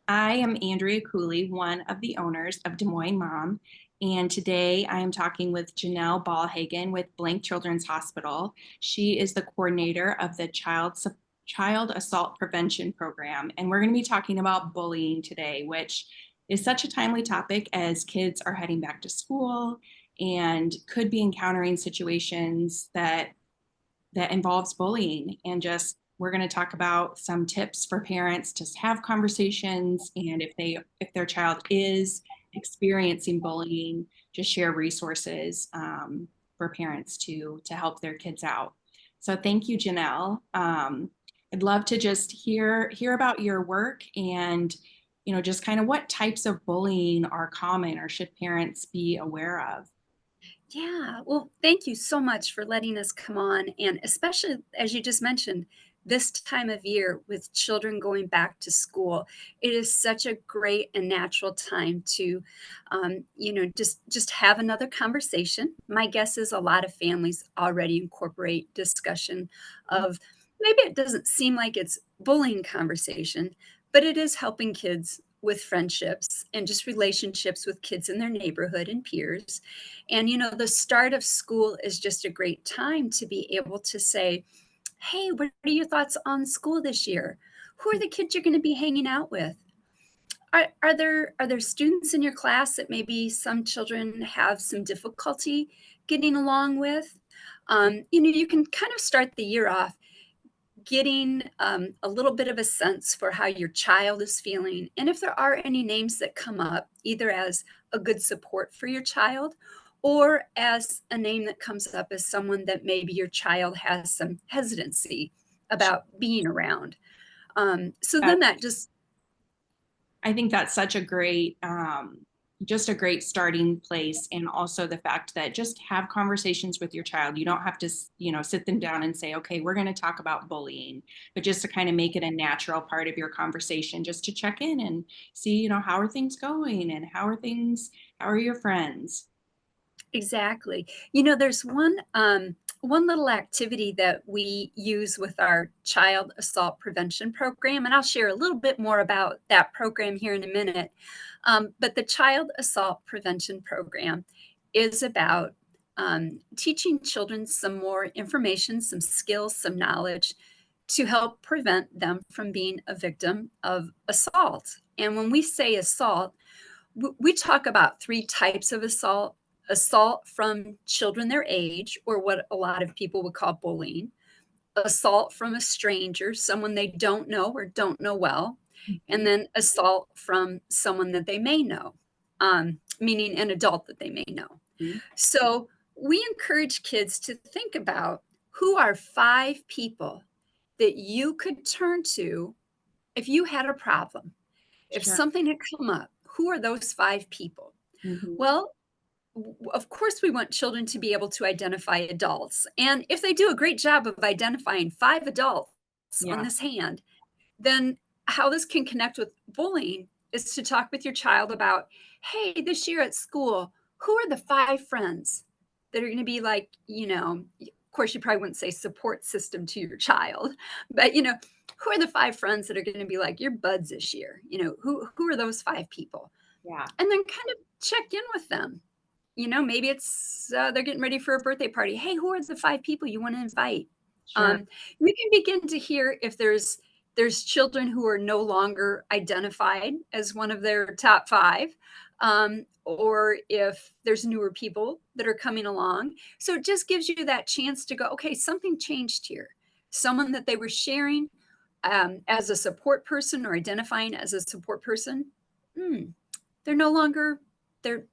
I am Andrea Cooley, one of the owners of Des Moines Mom, and today I am talking with Janelle Ballhagen with Blank Children's Hospital. She is the coordinator of the Child Assault Prevention Program, and we're going to be talking about bullying today, which is such a timely topic as kids are heading back to school and could be encountering situations that involves bullying, and just we're going to talk about some tips for parents to have conversations, and if their child is experiencing bullying, just share resources for parents to help their kids out. So thank you, Janelle. I'd love to just hear about your work, and just kind of what types of bullying are common or should parents be aware of. Yeah, well, thank you so much for letting us come on. And especially, as you just mentioned, this time of year with children going back to school, it is such a great and natural time to, just have another conversation. My guess is a lot of families already incorporate discussion of maybe it doesn't seem like it's bullying conversation, but it is helping kids with friendships and just relationships with kids in their neighborhood and peers. And, the start of school is just a great time to be able to say, hey, what are your thoughts on school this year? Who are the kids you're going to be hanging out with? Are there students in your class that maybe some children have some difficulty getting along with? You can kind of start the year off getting a little bit of a sense for how your child is feeling. And if there are any names that come up, either as a good support for your child or as a name that comes up as someone that maybe your child has some hesitancy about being around. So Uh, then that just I think that's such a great, just a great starting place. And also the fact that just have conversations with your child. You don't have to, sit them down and say, okay, we're going to talk about bullying, but just to kind of make it a natural part of your conversation, just to check in and see, how are things going and how are your friends? Exactly. There's one little activity that we use with our child assault prevention program, and I'll share a little bit more about that program here in a minute. But the child assault prevention program is about teaching children some more information, some skills, some knowledge to help prevent them from being a victim of assault. And when we say assault, we talk about three types of assault from children their age, or what a lot of people would call bullying, assault from a stranger, someone they don't know or don't know well, and then assault from someone that they may know, meaning an adult that they may know. Mhm. So we encourage kids to think about who are five people that you could turn to if you had a problem, if Sure. something had come up. Who are those five people? Mhm. Well, of course, we want children to be able to identify adults. And if they do a great job of identifying five adults on Yeah. this hand, then how this can connect with bullying is to talk with your child about, hey, this year at school, who are the five friends that are going to be like, of course, you probably wouldn't say support system to your child, but, who are the five friends that are going to be like your buds this year? Who are those five people? Yeah. And then kind of check in with them. Maybe it's they're getting ready for a birthday party. Hey, who are the five people you want to invite? Sure. You can begin to hear if there's children who are no longer identified as one of their top five, or if there's newer people that are coming along. So it just gives you that chance to go, okay, something changed here. Someone that they were sharing as a support person or identifying as a support person, hmm, they're no longer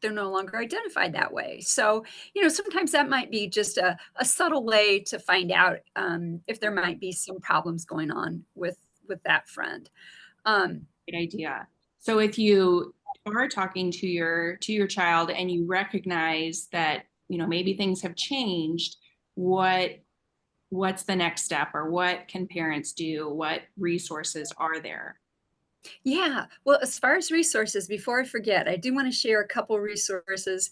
they're no longer identified that way. So, sometimes that might be just a subtle way to find out if there might be some problems going on with that friend. Um, Great idea. So if you are talking to your child and you recognize that, maybe things have changed, what's the next step, or what can parents do? What resources are there? yeah, well, as far as resources, before I forget, I do want to share a couple resources.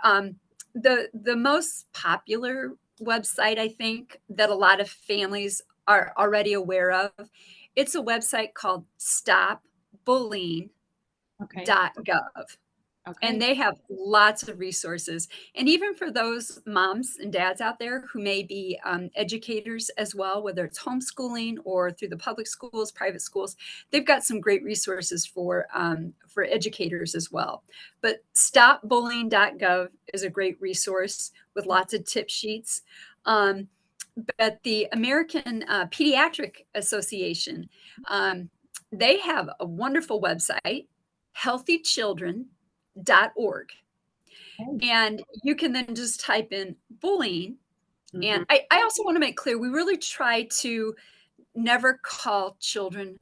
Um, the most popular website I think that a lot of families are already aware of, it's a website called Stop bullying.gov. Okay. And Okay. they have lots of resources. And even for those moms and dads out there who may be educators as well, whether it's homeschooling or through the public schools, private schools, they've got some great resources for educators as well. But stopbullying.gov is a great resource with lots of tip sheets. Um, but the American Pediatric Association, they have a wonderful website, healthychildren.org. Okay. And you can then just type in bullying. And Mhm. I also want to make clear we really try to never call children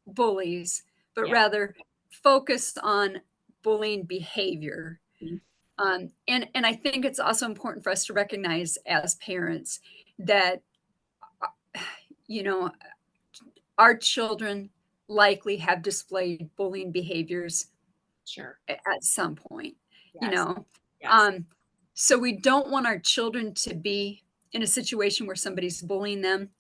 bullies, but Yeah. rather focus on bullying behavior. Mhm. And I think it's also important for us to recognize as parents that, you know, our children likely have displayed bullying behaviors Sure. at some point, you Yes. know? Yes. Um, so we don't want our children to be in a situation where somebody's bullying them.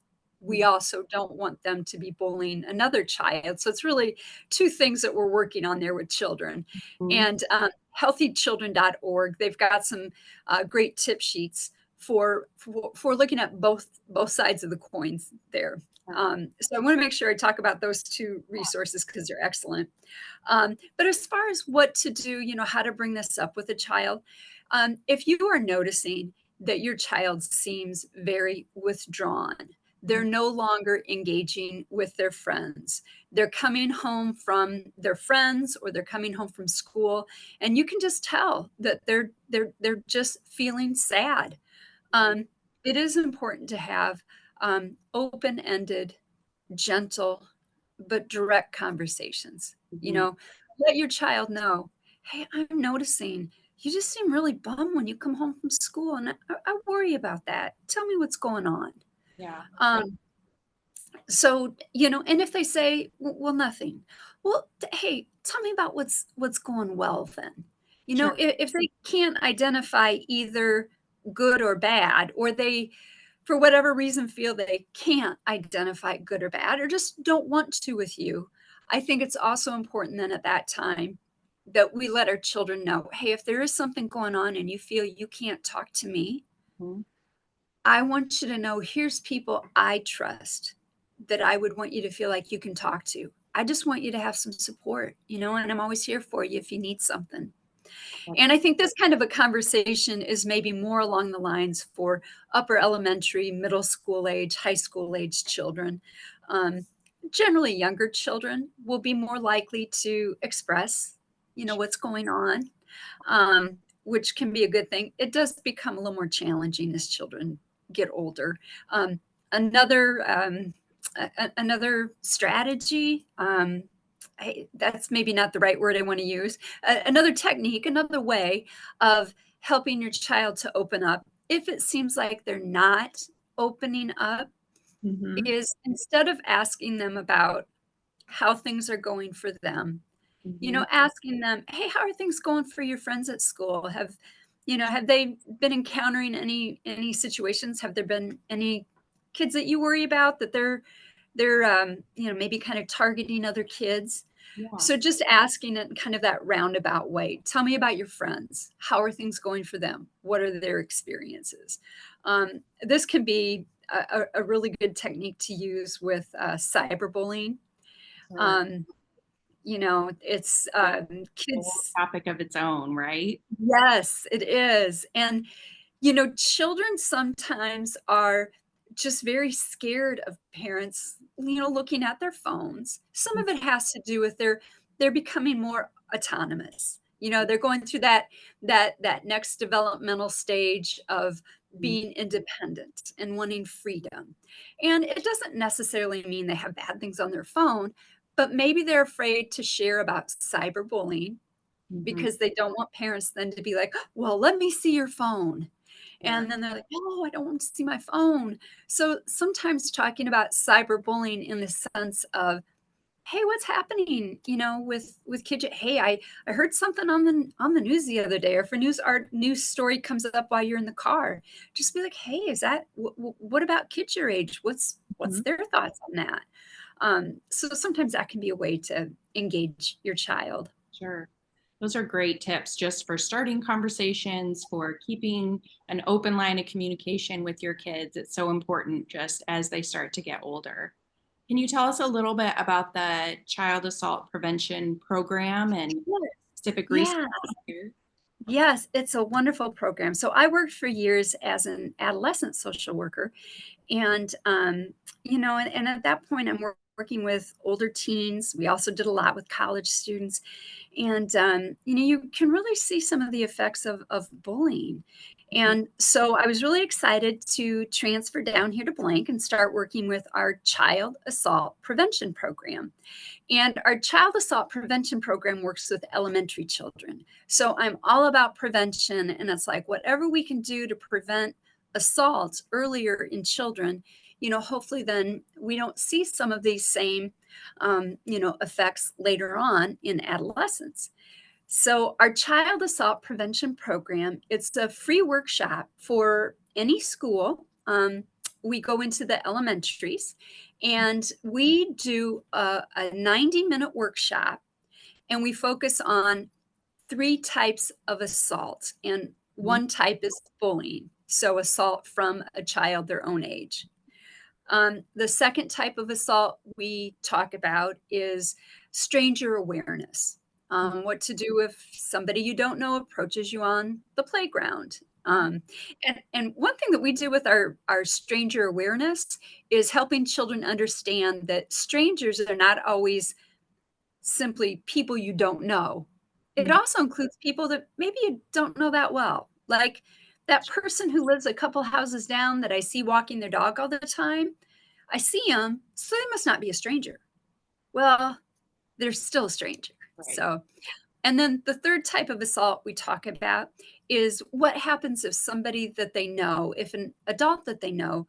We Mhm. also don't want them to be bullying another child. So it's really two things that we're working on there with children. Mhm. And healthychildren.org, they've got some great tip sheets for looking at both sides of the coins there. Yeah. So I want to make sure I talk about those two resources because they're excellent. But as far as what to do, how to bring this up with a child, if you are noticing that your child seems very withdrawn, they're Mhm. no longer engaging with their friends. They're coming home from their friends or they're coming home from school, and you can just tell that they're just feeling sad. Right. Um, it is important to have open-ended, gentle, but direct conversations. Mhm. Let your child know, hey, I'm noticing you just seem really bummed when you come home from school, and I worry about that. Tell me what's going on. Yeah. Um, and if they say, well, nothing, well, hey, tell me about what's going well then. Sure. If they can't identify either good or bad, or they, for whatever reason, feel they can't identify good or bad, or just don't want to with you, I think it's also important then at that time that we let our children know, hey, if there is something going on and you feel you can't talk to me, Mhm. I want you to know here's people I trust that I would want you to feel like you can talk to. I just want you to have some support, and I'm always here for you if you need something. That's And I think this kind of a conversation is maybe more along the lines for upper elementary, middle school age, high school age children. Um, Generally, younger children will be more likely to express, what's going on, which can be a good thing. It does become a little more challenging as children get older. Um, another strategy. That's maybe not the right word I want to use. Another technique, another way of helping your child to open up, if it seems like they're not opening up, Mhm. is instead of asking them about how things are going for them, Mhm. asking them, "Hey, how are things going for your friends at school? Have they been encountering any situations? Have there been any kids that you worry about that they're maybe kind of targeting other kids?" Yeah. So just asking it in kind of that roundabout way. Tell me about your friends. How are things going for them? What are their experiences? This can be a really good technique to use with cyberbullying. Sure. Um, it's That's a whole kids. topic of its own, right? Yes, it is. And, children sometimes are just very scared of parents, looking at their phones. Some of it has to do with they're becoming more autonomous. They're going through that next developmental stage of Mhm. being independent and wanting freedom. And it doesn't necessarily mean they have bad things on their phone, but maybe they're afraid to share about cyberbullying Mhm. because they don't want parents then to be like, "Well, let me see your phone." Sure. And then they're like, "Oh, I don't want to see my phone." So sometimes talking about cyberbullying in the sense of, "Hey, what's happening, with kids? Hey, I heard something on the news the other day, or if a news story comes up while you're in the car, just be like, "Hey, is that what about kids your age? What's Mhm. their thoughts on that?" So sometimes that can be a way to engage your child. Sure. Those are great tips just for starting conversations, for keeping an open line of communication with your kids. It's so important just as they start to get older. Can you tell us a little bit about the child assault prevention program and Sure. specific resources Yeah. here? Yes, it's a wonderful program. So I worked for years as an adolescent social worker, and and at that point, I'm working with older teens. We also did a lot with college students, and you can really see some of the effects of bullying. And so I was really excited to transfer down here to Blank and start working with our child assault prevention program. And our child assault prevention program works with elementary children. So I'm all about prevention. And it's like whatever we can do to prevent assaults earlier in children, hopefully then we don't see some of these same, effects later on in adolescence. So our child assault prevention program, it's a free workshop for any school. We go into the elementaries and we do a 90-minute workshop, and we focus on three types of assault. And Mhm. one type is bullying. So assault from a child their own age. The second type of assault we talk about is stranger awareness. What to do if somebody you don't know approaches you on the playground. And one thing that we do with our stranger awareness is helping children understand that strangers are not always simply people you don't know. It Mhm. also includes people that maybe you don't know that well. Like that person who lives a couple houses down that I see walking their dog all the time. I see them, so they must not be a stranger. Well, they're still a stranger. Right. So, and then the third type of assault we talk about is what happens if somebody that they know, if an adult that they know,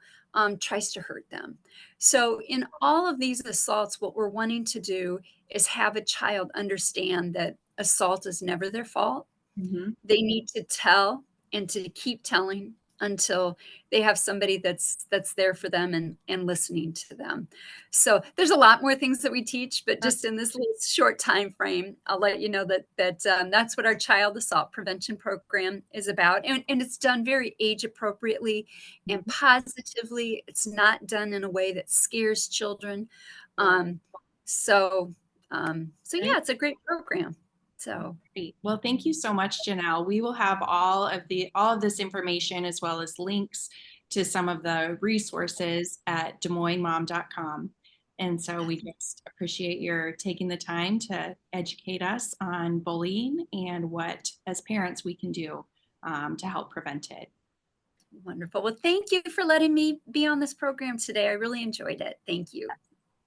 tries to hurt them. So, in all of these assaults, what we're wanting to do is have a child understand that assault is never their fault. Mhm. They need to tell and to keep telling until they have somebody that's there for them and listening to them. So there's a lot more things that we teach, but just in this little short time frame, I'll let you know that's what our child assault prevention program is about, and it's done very age appropriately and Mhm. positively. It's not done in a way that scares children. Right. Um, so yeah, Great. it's a great program. So. Great. Well, thank you so much, Janelle. We will have all of this information as well as links to some of the resources at DesMoinesMom.com. And so we just appreciate your taking the time to educate us on bullying and what, as parents, we can do to help prevent it. Wonderful. Well, thank you for letting me be on this program today. I really enjoyed it. Thank you.